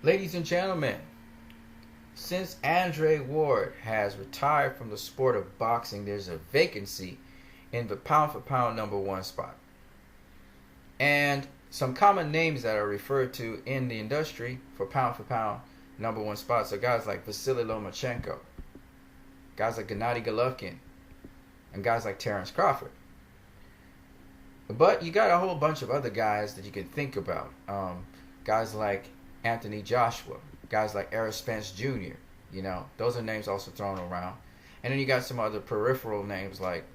Ladies and gentlemen, since Andre Ward has retired from the sport of boxing, there's a vacancy in the pound for pound number one spot. And some common names that are referred to in the industry for pound number one spots are guys like Vasyl Lomachenko, guys like Gennady Golovkin, and guys like Terence Crawford. But you got a whole bunch of other guys that you can think about. Guys like Anthony Joshua, guys like Errol Spence Jr., those are names also thrown around. And then you got some other peripheral names like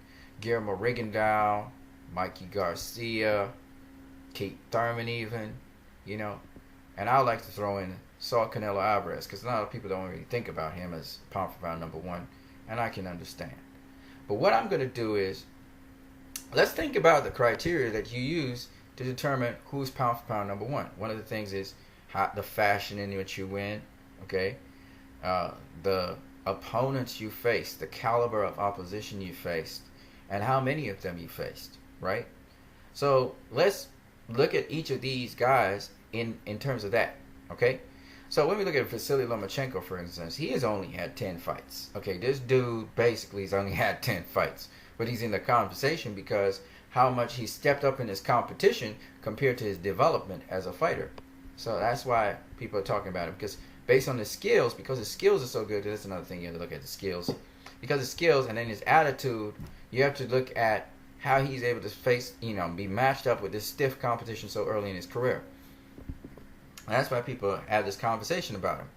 Guillermo Rigondeaux, Mikey Garcia, Keith Thurman even, And I like to throw in Saul Canelo Alvarez because a lot of people don't really think about him as pound for pound number one, and I can understand. But what I'm going to do is, let's think about the criteria that you use to determine who's pound for pound number one. One of the things is the fashion in which you win, okay? The opponents you faced, the caliber of opposition you faced, and how many of them you faced, right? So let's look at each of these guys in terms of that, okay? So when we look at Vasyl Lomachenko, for instance, he has only had 10 fights. Okay, this dude basically has only had 10 fights. But he's in the conversation because how much he stepped up in his competition compared to his development as a fighter. So that's why people are talking about him, because based on his skills, because his skills are so good, that's another thing you have to look at, the skills. Because his skills and then his attitude, you have to look at how he's able to face, be matched up with this stiff competition so early in his career. And that's why people have this conversation about him.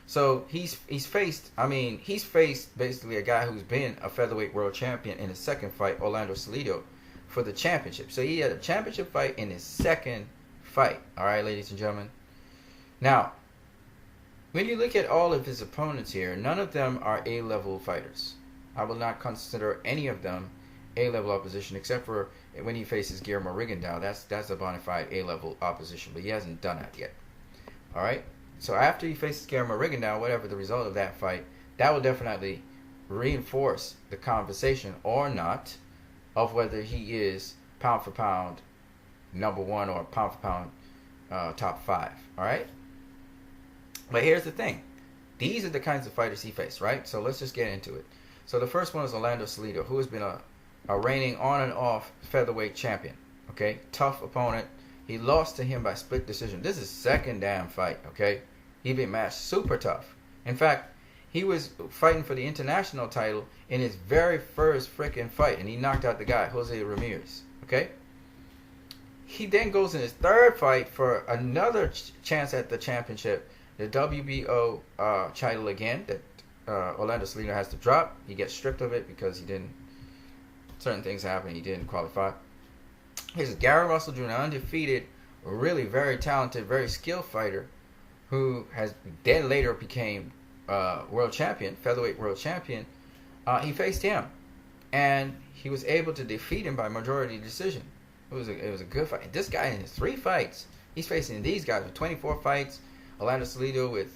So he's faced basically a guy who's been a featherweight world champion in his second fight, Orlando Salido, for the championship. So he had a championship fight in his second fight. All right, ladies and gentlemen. Now, when you look at all of his opponents here, none of them are A-level fighters. I will not consider any of them A-level opposition, except for when he faces Guillermo Rigondeaux. That's a bona fide A-level opposition, but he hasn't done that yet. All right. So after he faces Guillermo Rigondeaux, whatever the result of that fight, that will definitely reinforce the conversation or not of whether he is pound for pound number one or pound for pound top five. All right. But here's the thing. These are the kinds of fighters he faced, right? So let's just get into it. So the first one is Orlando Salido, who has been a reigning on and off featherweight champion. Okay. Tough opponent. He lost to him by split decision. This is second damn fight, okay? He been matched super tough. In fact, he was fighting for the international title in his very first freaking fight, and he knocked out the guy, Jose Ramirez, okay? He then goes in his third fight for another chance at the championship, the WBO title again, that Orlando Salido has to drop. He gets stripped of it because certain things happen, he didn't qualify. Here's Gary Russell Jr., undefeated, really very talented, very skilled fighter, who has then later became world champion, featherweight world champion. He faced him, and he was able to defeat him by majority decision. It was a good fight. This guy in his 3 fights, he's facing these guys with 24 fights. Orlando Salido with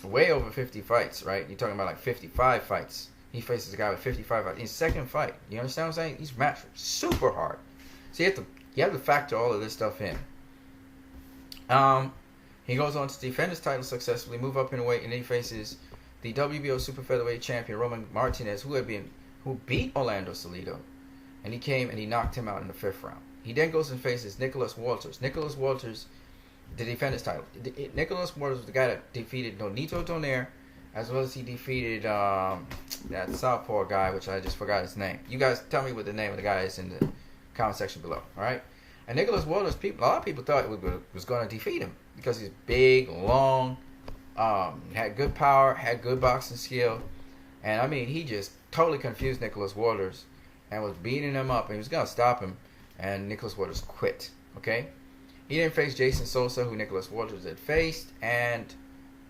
way over 50 fights, right? You're talking about like 55 fights. He faces a guy with 55 fights in his second fight. You understand what I'm saying? He's matched super hard. So you have to factor all of this stuff in. He goes on to defend his title successfully, move up in weight, and then he faces the WBO super featherweight champion Roman Martinez, who beat Orlando Salido, and he came and he knocked him out in the 5th round. He then goes and faces Nicholas Walters. Nicholas Walters to defend his title. Nicholas Walters was the guy that defeated Nonito Donaire, as well as he defeated that southpaw guy, which I just forgot his name. You guys tell me what the name of the guy is in the comment section below, all right? And Nicholas Walters, a lot of people thought was going to defeat him because he's big, long, had good power, had good boxing skill. And, he just totally confused Nicholas Walters and was beating him up, and he was going to stop him, and Nicholas Walters quit, okay? He didn't face Jason Sosa, who Nicholas Walters had faced, and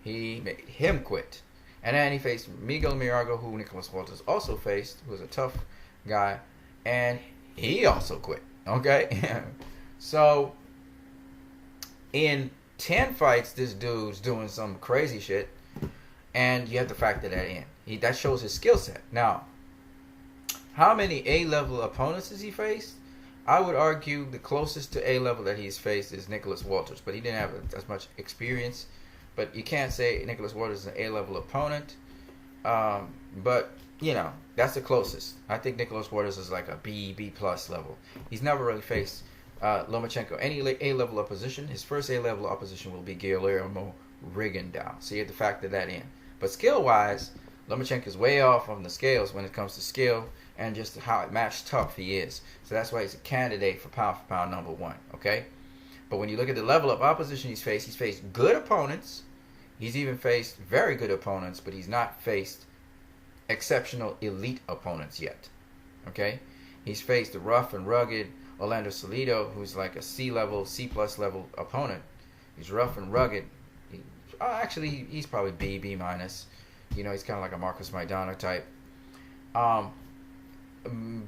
he made him quit. And then he faced Miguel Mirago, who Nicholas Walters also faced, who was a tough guy, and he also quit. Okay? So, in 10 fights, this dude's doing some crazy shit, and you have to factor that in. That shows his skill set. Now, how many A-level opponents has he faced? I would argue the closest to A level that he's faced is Nicholas Walters, but he didn't have as much experience. But you can't say Nicholas Walters is an A level opponent. But you know, that's the closest. I think Nicholas Waters is like a B plus level. He's never really faced Lomachenko any A level opposition. His first A level opposition will be Guillermo Rigondeaux. So you have to factor that in. But skill wise, Lomachenko is way off on the scales when it comes to skill and just how match tough he is. So that's why he's a candidate for pound number one. Okay. But when you look at the level of opposition he's faced good opponents. He's even faced very good opponents, but he's not faced exceptional elite opponents yet. Okay? He's faced the rough and rugged Orlando Salido, who's like a C level, C plus level opponent. He's rough and rugged. Actually, he's probably B minus. You know, he's kind of like a Marcus Maidana type.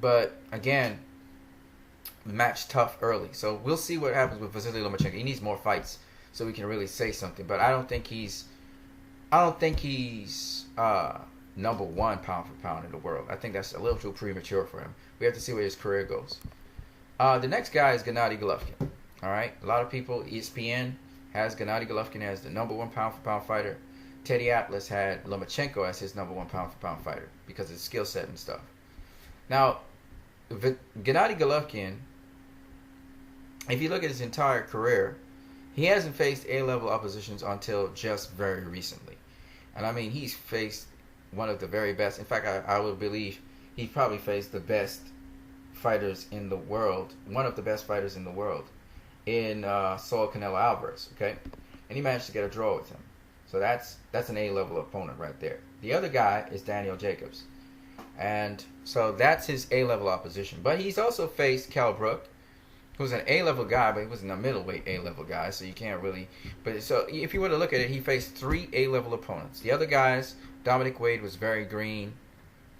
But again, match tough early. So we'll see what happens with Vasyl Lomachenko. He needs more fights so we can really say something. But I don't think he's number one pound for pound in the world. I think that's a little too premature for him. We have to see where his career goes. The next guy is Gennady Golovkin. All right, a lot of people, ESPN has Gennady Golovkin as the number one pound for pound fighter. Teddy Atlas had Lomachenko as his number one pound for pound fighter because of his skill set and stuff. Now, Gennady Golovkin, if you look at his entire career, he hasn't faced A-level oppositions until just very recently. And I mean, he's faced one of the very best. In fact, I would believe he probably faced the best fighters in the world, one of the best fighters in the world, in Saul Canelo Alvarez, okay? And he managed to get a draw with him. So that's an A-level opponent right there. The other guy is Daniel Jacobs. And so that's his A-level opposition. But he's also faced Cal Brook, who's an A-level guy, but he wasn't a middleweight A-level guy, so you can't really... But so if you were to look at it, he faced 3 A-level opponents. The other guys, Dominic Wade was very green,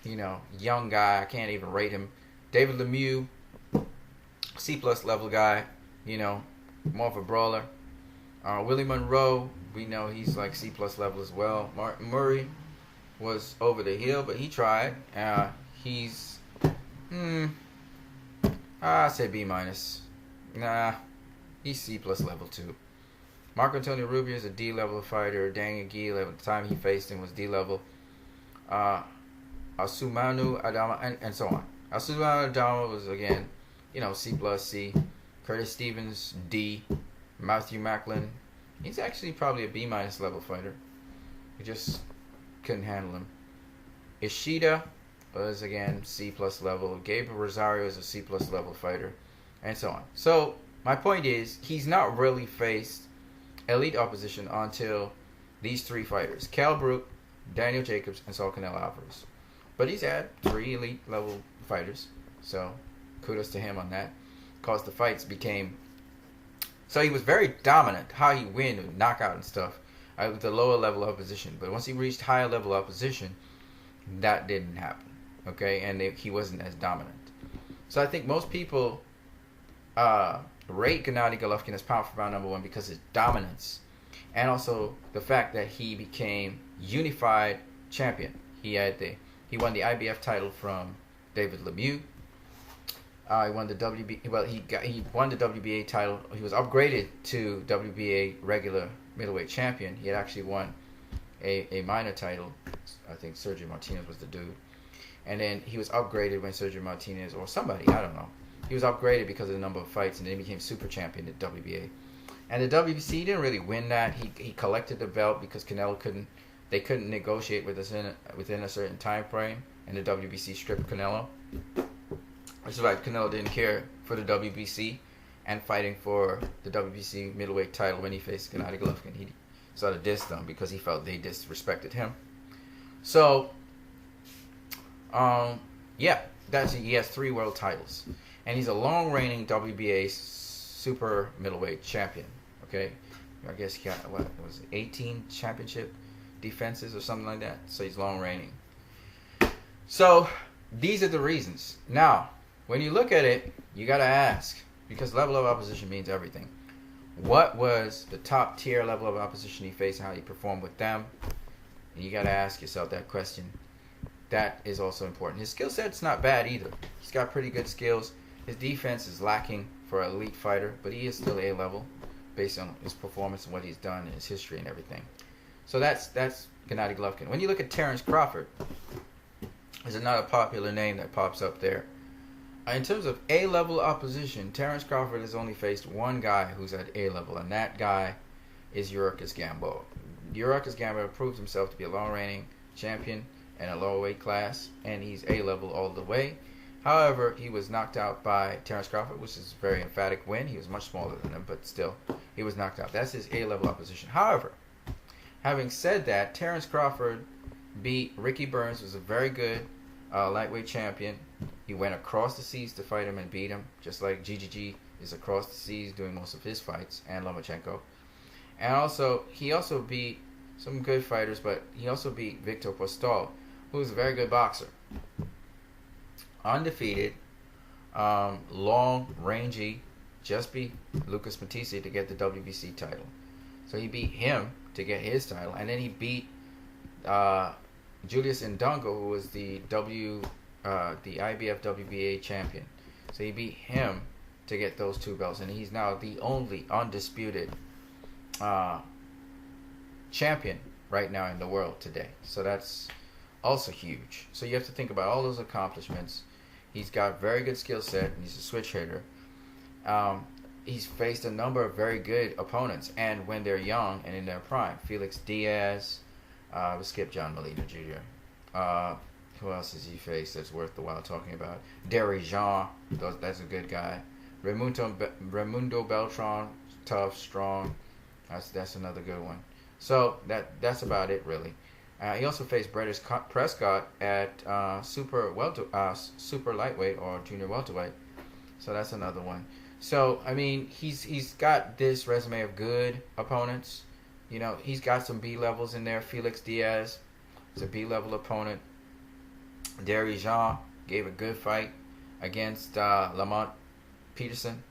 you know, young guy. I can't even rate him. David Lemieux, C-plus level guy, you know, more of a brawler. Willie Monroe, we know he's like C-plus level as well. Martin Murray was over the hill, but he tried. He's... I say B minus. Nah, he's C plus level too. Marco Antonio Rubio is a D level fighter. Daniel Gil, at the time he faced him, was D level. Asumanu Adama, and so on. Asumanu Adama was again, you know, C plus C. Curtis Stevens, D. Matthew Macklin, he's actually probably a B minus level fighter. We just couldn't handle him. Ishida was again C plus level. Gabriel Rosario is a C plus level fighter, and so on. So my point is, he's not really faced elite opposition until these 3 fighters: Cal Brook, Daniel Jacobs, and Saul Canelo Alvarez. But he's had 3 elite level fighters, so kudos to him on that. Because the fights became, so he was very dominant. How he win with knockout and stuff with the lower level opposition. But once he reached higher level opposition, that didn't happen. Okay, and he wasn't as dominant. So I think most people rate Gennady Golovkin as pound for pound number one because of his dominance, and also the fact that he became unified champion. He won the IBF title from David Lemieux. He won the he won the WBA title. He was upgraded to WBA regular middleweight champion. He had actually won a minor title. I think Sergio Martinez was the dude. And then he was upgraded when Sergio Martinez, or somebody, I don't know. He was upgraded because of the number of fights, and then he became super champion at WBA. And the WBC, he didn't really win that. He collected the belt because Canelo couldn't negotiate with us within a certain time frame, and the WBC stripped Canelo. Which is like Canelo didn't care for the WBC and fighting for the WBC middleweight title when he faced Gennady Golovkin. He sort of dissed them because he felt they disrespected him. So, yeah, he has 3 world titles, and he's a long-reigning WBA super middleweight champion. Okay, I guess he got 18 championship defenses or something like that. So he's long-reigning. So these are the reasons. Now, when you look at it, you gotta ask, because level of opposition means everything. What was the top tier level of opposition he faced, and how he performed with them? And you gotta ask yourself that question. That is also important. His skill set's not bad either. He's got pretty good skills. His defense is lacking for an elite fighter, but he is still A-level based on his performance and what he's done and his history and everything. So that's Gennady Golovkin. When you look at Terence Crawford, there's another popular name that pops up there. In terms of A-level opposition, Terence Crawford has only faced one guy who's at A-level, and that guy is Yuriorkis Gamboa. Yuriorkis Gamboa proved himself to be a long-reigning champion in a lower weight class, and he's A-level all the way. However, he was knocked out by Terence Crawford, which is a very emphatic win. He was much smaller than him, but still, he was knocked out. That's his A-level opposition. However, having said that, Terence Crawford beat Ricky Burns, who was a very good lightweight champion. He went across the seas to fight him and beat him, just like GGG is across the seas doing most of his fights, and Lomachenko. And he also beat some good fighters, but he also beat Viktor Postol, who's a very good boxer. Undefeated, long, rangy, just beat Lucas Matisse to get the WBC title. So he beat him to get his title, and then he beat Julius Indongo, who was the IBF WBA champion. So he beat him to get those two belts, and he's now the only undisputed champion right now in the world today. So that's also huge. So you have to think about all those accomplishments. He's got very good skill set, and he's a switch hitter. He's faced a number of very good opponents, and when they're young and in their prime, Felix Diaz. We'll skip John Molina Jr. Who else has he faced that's worth the while talking about? Derry Jean, that's a good guy. Raimundo Beltran, tough, strong. That's another good one. So that's about it, really. He also faced British Prescott at super lightweight or junior welterweight. So that's another one. So I mean, he's got this resume of good opponents. You know, he's got some B levels in there. Felix Diaz is a B level opponent. Derry Jean gave a good fight against Lamont Peterson,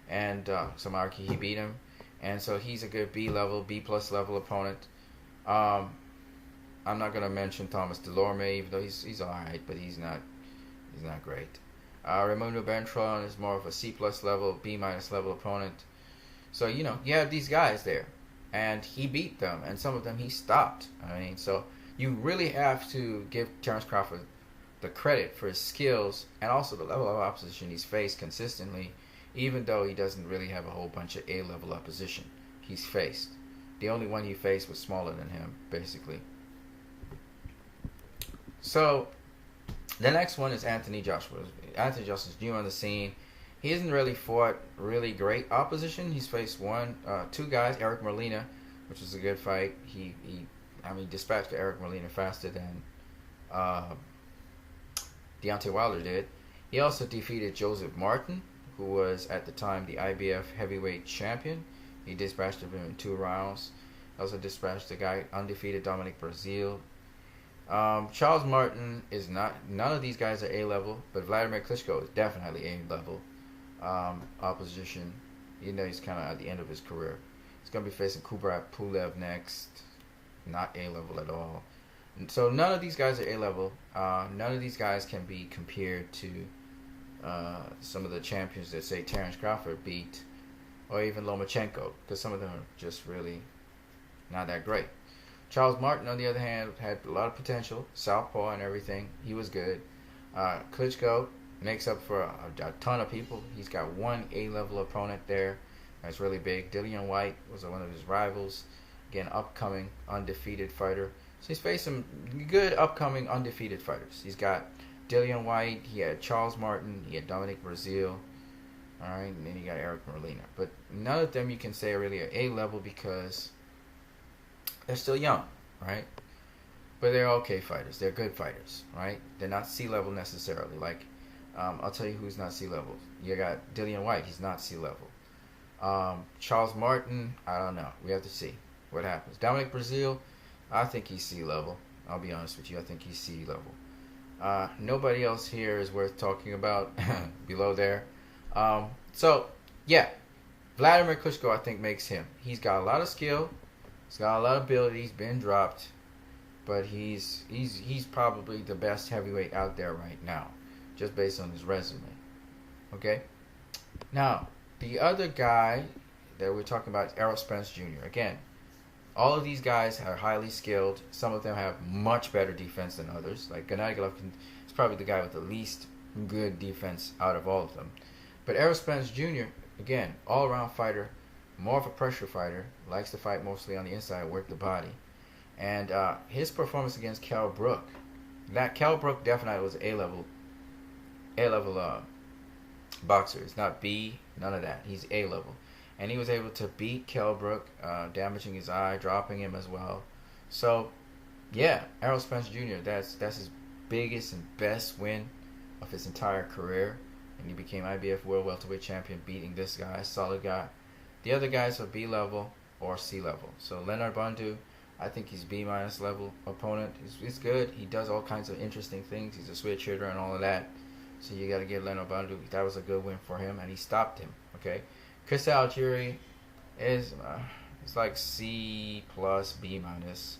and some argue he beat him. And so he's a good B level, B plus level opponent. I'm not gonna mention Thomas Delorme, even though he's all right, but he's not great. Raimundo Beltran is more of a C plus level, B minus level opponent. So you know you have these guys there, and he beat them, and some of them he stopped. I mean, so you really have to give Terence Crawford the credit for his skills and also the level of opposition he's faced consistently, even though he doesn't really have a whole bunch of A-level opposition he's faced. The only one he faced was smaller than him, basically. So the next one is Anthony Joshua. Anthony Joshua's new on the scene. He hasn't really fought really great opposition. He's faced two guys, Eric Molina, which was a good fight. He dispatched Eric Molina faster than Deontay Wilder did. He also defeated Joseph Martin, who was at the time the IBF heavyweight champion. He dispatched him in 2 rounds. Also dispatched the guy undefeated Dominic Brazil. Charles Martin is not. None of these guys are A-level, but Vladimir Klitschko is definitely A-level opposition. You know, he's kind of at the end of his career. He's going to be facing Kubrat Pulev next. Not A-level at all. And so none of these guys are A-level. None of these guys can be compared to some of the champions that, say, Terence Crawford beat, or even Lomachenko, because some of them are just really not that great. Charles Martin, on the other hand, had a lot of potential, southpaw and everything. He was good. Klitschko makes up for a ton of people. He's got one A-level opponent there that's really big. Dillian White was one of his rivals. Again, upcoming undefeated fighter. So he's faced some good upcoming undefeated fighters. He's got Dillian White. He had Charles Martin. He had Dominic Brazil. All right, and then you got Eric Molina. But none of them you can say are really at A-level because they're still young, right? But they're okay fighters. They're good fighters, right? They're not C-level necessarily. Like, I'll tell you who's not C-level. You got Dillian White. He's not C-level. Charles Martin, I don't know. We have to see what happens. Dominic Brazil, I think he's C-level. I'll be honest with you. I think he's C-level. Nobody else here is worth talking about below there. So, yeah. Vladimir Klitschko, I think, makes him. He's got a lot of skill. He's got a lot of ability. He's been dropped. But he's probably the best heavyweight out there right now, just based on his resume. Okay. Now, the other guy that we're talking about is Errol Spence Jr. Again, all of these guys are highly skilled. Some of them have much better defense than others. Like Gennady Golovkin is probably the guy with the least good defense out of all of them. But Errol Spence Jr., again, all-around fighter, more of a pressure fighter, likes to fight mostly on the inside, work the body. And his performance against Kell Brook, that Kell Brook definitely was A-level boxer. It's not B, none of that. He's A-level. And he was able to beat Kell Brook, damaging his eye, dropping him as well. So, yeah, Errol Spence Jr., that's his biggest and best win of his entire career. And he became IBF World Welterweight Champion, beating this guy, solid guy. The other guys are B-level or C-level. So, Leonard Bandhu, I think he's B-minus level opponent. He's good. He does all kinds of interesting things. He's a switch hitter and all of that. So, you got to give Leonard Bandhu, that was a good win for him, and he stopped him, okay? Chris Algieri is it's like C plus, B minus.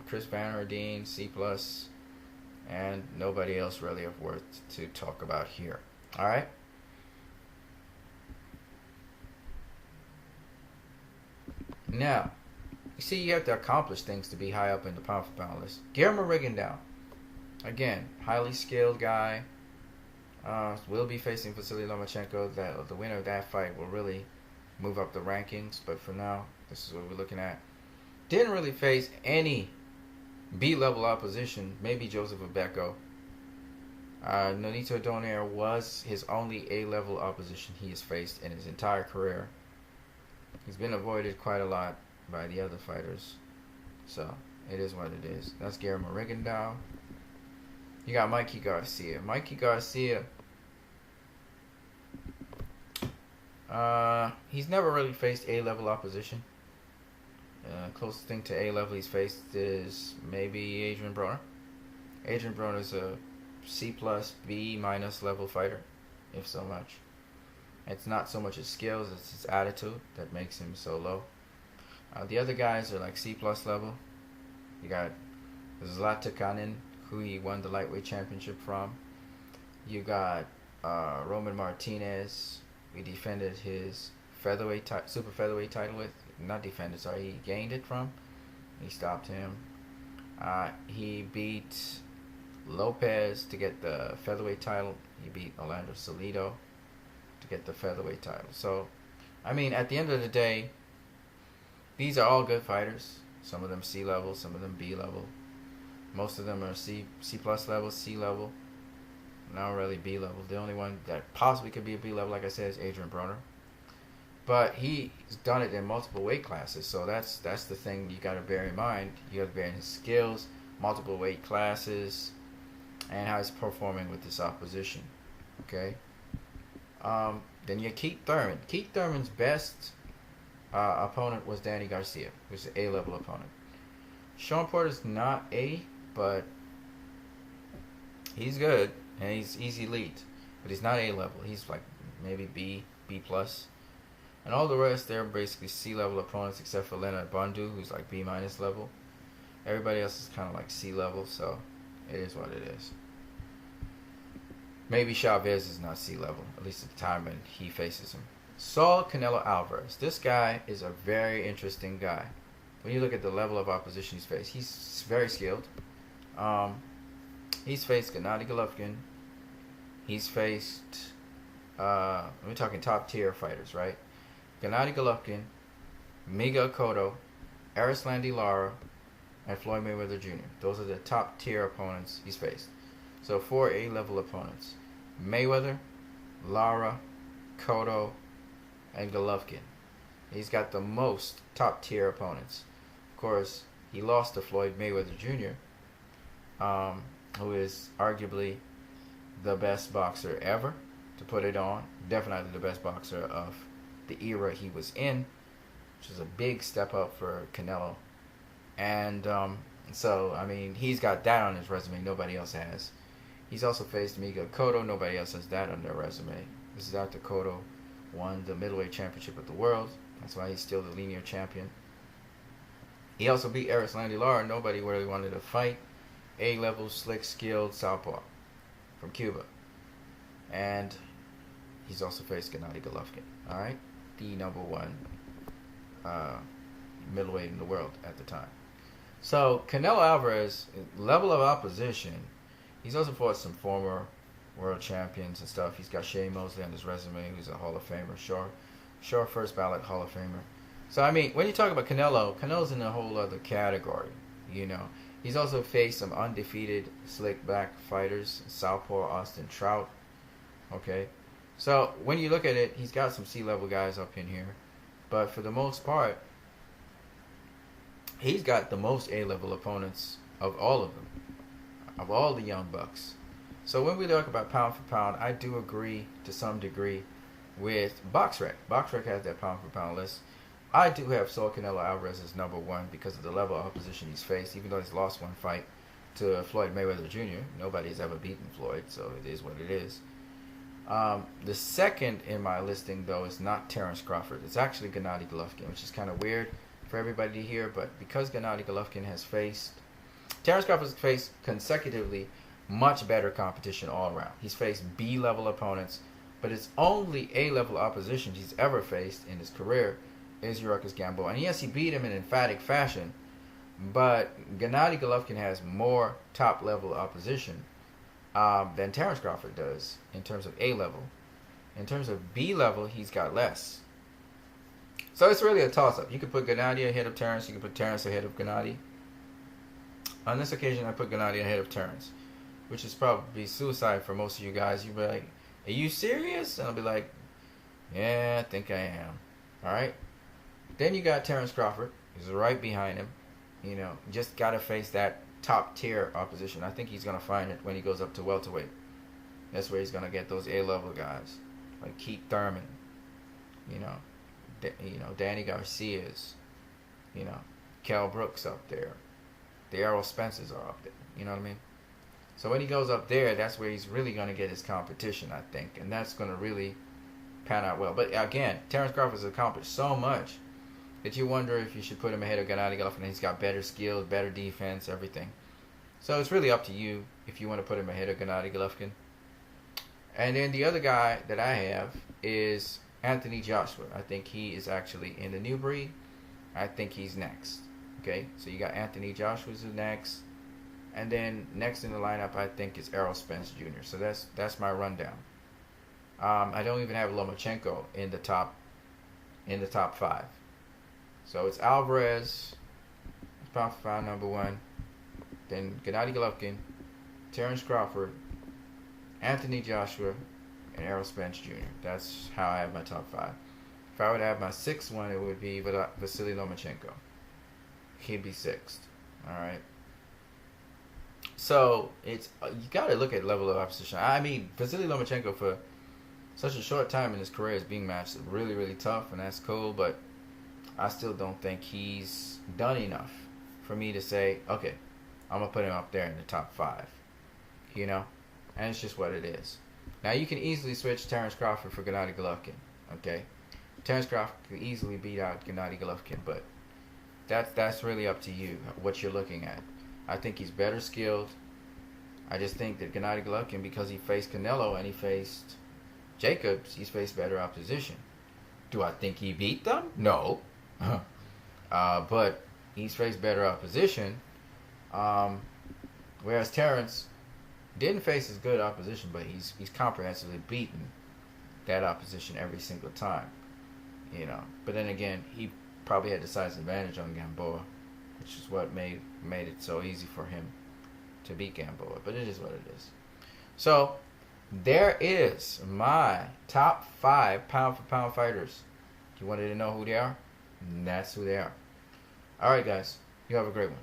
Chris Van Herdeen, C plus, and nobody else really of worth to talk about here. All right. Now, you see, you have to accomplish things to be high up in the pound for pound list. Guillermo Rigondeaux, again, highly skilled guy. Will be facing Vasyl Lomachenko. The winner of that fight will really move up the rankings. But for now, this is what we're looking at. Didn't really face any B-level opposition. Maybe Joseph Abeko. Nonito Donaire was his only A-level opposition he has faced in his entire career. He's been avoided quite a lot by the other fighters. So, it is what it is. That's Guillermo Rigondeaux. You got Mikey Garcia. Mikey Garcia, he's never really faced A-level opposition. Closest thing to A-level he's faced is maybe Adrian Broner. Adrian Broner is a C plus, B minus level fighter, if so much. It's not so much his skills, it's his attitude that makes him so low. The other guys are like C plus level. You got Zlatikanin, who he won the lightweight championship from. You got Roman Martinez. We defended his super featherweight title with. Not defended, sorry. He gained it from. He stopped him. He beat Lopez to get the featherweight title. He beat Orlando Salido to get the featherweight title. So, I mean, at the end of the day, these are all good fighters. Some of them C level, some of them B level. Most of them are C plus level, C level. Not really B level. The only one that possibly could be a B level, like I said, is Adrian Broner. But he's done it in multiple weight classes, so that's the thing you got to bear in mind. You got to bear in his skills, multiple weight classes, and how he's performing with this opposition. Okay. Then you have Keith Thurman. Keith Thurman's best opponent was Danny Garcia, who's an A-level opponent. Sean Porter's not A, but he's good and he's elite, but he's not A-level. He's like maybe B plus. And all the rest, they're basically C-level opponents except for Leonard Bandhu, who's like B minus level. Everybody else is kind of like C-level, so it is what it is. Maybe Chavez is not C-level, at least at the time when he faces him. Saul Canelo Alvarez. This guy is a very interesting guy. When you look at the level of opposition he's faced, he's very skilled. He's faced Gennady Golovkin. He's faced, we're talking top tier fighters, right? Gennady Golovkin, Miguel Cotto, Erislandy Lara, and Floyd Mayweather Jr. Those are the top tier opponents he's faced. So 4 A-level opponents: Mayweather, Lara, Cotto, and Golovkin. He's got the most top tier opponents. Of course, he lost to Floyd Mayweather Jr., who is arguably the best boxer ever to put it on. Definitely the best boxer of the era he was in, which is a big step up for Canelo. And so, I mean, he's got that on his resume nobody else has. He's also faced Miguel Cotto. Nobody else has that on their resume. This is after Cotto won the middleweight championship of the world. That's why he's still the linear champion. He also beat Erislandy Lara. Nobody really wanted to fight. A-level, slick, skilled southpaw from Cuba. And he's also faced Gennady Golovkin. All right, the number one middleweight in the world at the time. So Canelo Alvarez, level of opposition, he's also fought some former world champions and stuff. He's got Shea Mosley on his resume, who's a Hall of Famer, sure first ballot Hall of Famer. So I mean, when you talk about Canelo, Canelo's in a whole other category. You know, he's also faced some undefeated slick back fighters, Southpaw Austin Trout. Okay, so when you look at it, he's got some C-level guys up in here, but for the most part, he's got the most A-level opponents of all of them, of all the young bucks. So when we talk about pound for pound, I do agree to some degree with BoxRec. BoxRec has that pound for pound list. I do have Saul Canelo Alvarez as number one because of the level of opposition he's faced, even though he's lost one fight to Floyd Mayweather Jr. Nobody's ever beaten Floyd, so it is what it is. The second in my listing, though, is not Terence Crawford. It's actually Gennady Golovkin, which is kind of weird for everybody to hear, but because Gennady Golovkin has faced, Terence Crawford has faced consecutively much better competition all around. He's faced B-level opponents, but it's only A-level opposition he's ever faced in his career is Yuriorkis Gamboa. And yes, he beat him in emphatic fashion, but Gennady Golovkin has more top-level opposition than Terence Crawford does in terms of A-level. In terms of B-level, he's got less. So it's really a toss-up. You could put Gennady ahead of Terence. You could put Terence ahead of Gennady. On this occasion, I put Gennady ahead of Terence, which is probably suicide for most of you guys. You'd be like, are you serious? And I'll be like, yeah, I think I am. All right? Then you got Terence Crawford, who's right behind him. You know, just got to face that top-tier opposition. I think he's going to find it when he goes up to welterweight. That's where he's going to get those A-level guys, like Keith Thurman, you know, Danny Garcia's, you know, Kell Brooks up there. The Errol Spencers are up there. You know what I mean? So when he goes up there, that's where he's really going to get his competition, I think. And that's going to really pan out well. But again, Terence Crawford has accomplished so much that you wonder if you should put him ahead of Gennady Golovkin. He's got better skills, better defense, everything. So it's really up to you if you want to put him ahead of Gennady Golovkin. And then the other guy that I have is Anthony Joshua. I think he is actually in the new breed. I think he's next. Okay, so you got Anthony Joshua's next. And then next in the lineup, I think, is Errol Spence Jr. So that's my rundown. I don't even have Lomachenko in the top five. So it's Alvarez, pound for pound number one. Then Gennady Golovkin, Terence Crawford, Anthony Joshua, and Errol Spence Jr. That's how I have my top five. If I would have my sixth one, it would be Vasyl Lomachenko. He'd be sixth. All right. So it's you got to look at level of opposition. I mean, Vasyl Lomachenko for such a short time in his career is being matched really, really tough, and that's cool. But I still don't think he's done enough for me to say, okay, I'm gonna put him up there in the top five. You know, and it's just what it is. Now you can easily switch Terence Crawford for Gennady Golovkin. Okay, Terence Crawford could easily beat out Gennady Golovkin, but that's really up to you what you're looking at. I think he's better skilled. I just think that Gennady Golovkin, because he faced Canelo and he faced Jacobs, he's faced better opposition. Do I think he beat them? No. But he's faced better opposition. Whereas Terence didn't face as good opposition, but he's comprehensively beaten that opposition every single time. You know. But then again, he probably had the size advantage on Gamboa, which is what made it so easy for him to beat Gamboa. But it is what it is. So there is my top 5 pound-for-pound fighters. You wanted to know who they are? That's who they are. All right, guys. You have a great one.